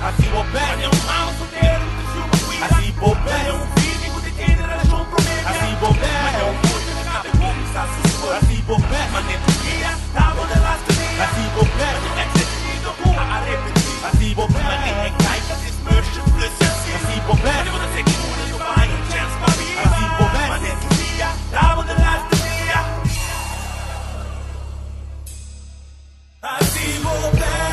Assim vou pé, é um mal solteiro, que chuva cuida. Assim vou pé, é um virgem, que tem era João Prometo. Assim vou pé, é um curto, que cabe como está sussurro. Assim vou pé, mas nem tu guia, tá bom de last minha. Assim vou pé, é que você te dou a repetir. Assim vou pé, mas nem é cai, que se esmerge, flesse assim. Assim vou pé, mas você que muda, eu vai, um chance pra mim. Assim vou pé, mas nem tu guia, tá bom de last minha. Assim vou pé.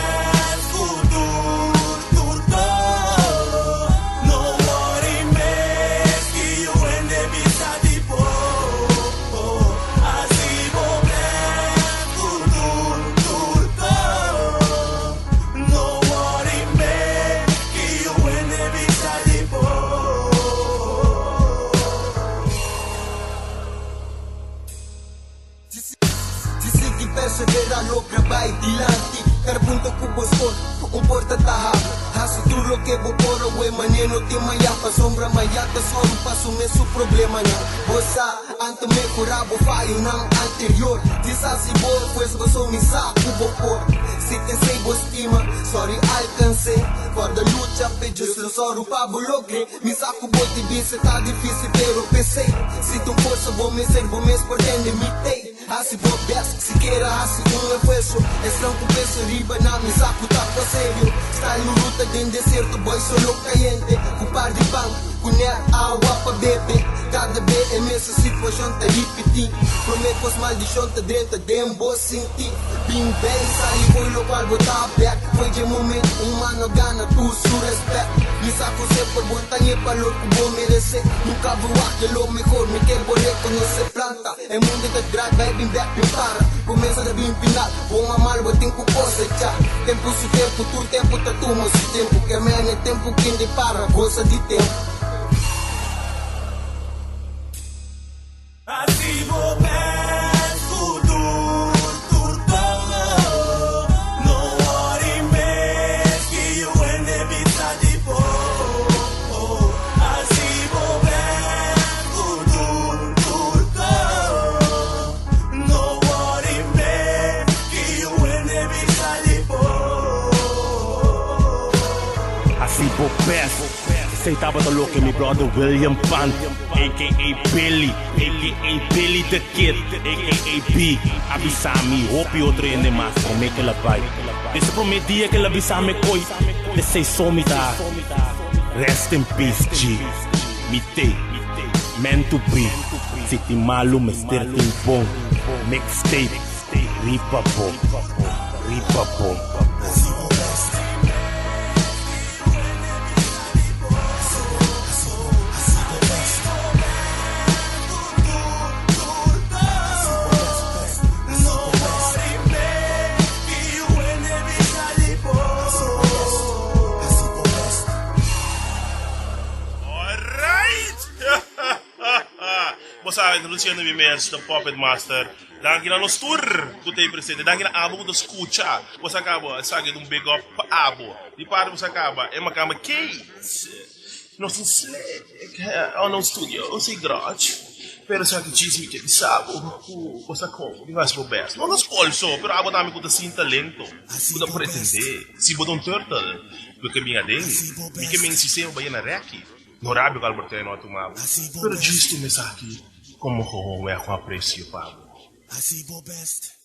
Persevera logra vai dilanti Kar punto ku boskon Umporta tahap Hasu tulo ke boporo we maneno ti mayapa Sombra mayata soru pasume su problema niya Bosa anto me curabo fallo ng anterior Disa si bo pues gozo misa kubopor Si te say bostima Sorry alcance For the lucha pe just lo soru pa bulogre Misa kuboti bise ta difícil pero pensei Si tu força vou me ser vou me exportende mitei Assim vou best, siquiera assim esfuerzo Es blanco peso riba na mi saco tapo serio Style no ruta din deserto boy solo caliente Com par de pan, cuner agua pa bebe Cada vez é mesma situação tá repetir Prometos maldição tá dentro dem boss sentir Bing bang, sali foi local botar back Foi de momento, mano gana tu su respeto Mi saco se por montaña pa lo que vou merecer Nunca vou aqui lo mejor, me quer vou reconhecer planta É mundo de drag, vai bem back, bem para Começa de bem final, vou mamar, vou ter que cosechar Tempo su tempo, tu tempo tá tu mas o tempo que man é tempo que de para, goza de tempo Assim vou pé, futuro, turco No worry mais que eu ande vista de boa Assim vou pé, futuro, turco No worry mais que eu ande vista de boa Assim vou pé Say taba to look at me brother William Pan A.K.A. Billy A.K.A. Billy the Kid A.K.A. B Avisami, hope outro ende mais Como é que ela vai Desse prometia que ela avisame coi Desse some tá Rest in peace G Mitei Meant to be City malu Mr. Ting Bong Mixtape Ripa Bom Ripa Bom Moçada, introduzindo me mesmo do Puppet Master. Danke na nos tour que tem presente. Danke na abo do escuta. Você acaba, sabe, de um big up abo. De parte você acaba, é uma cama case. Nós é no estúdio, eu sei grande. Pero sabe que diz-me que sabe, você como, que vai ser o best. Não nos colso, pero abo dá-me com assim talento. Puta pretender. Se botar turtle, porque minha dele, me que me sistema vai na rec. No rádio que Albert não tomava. Pero justo me sabe como é com apreço pago. Assim vou best.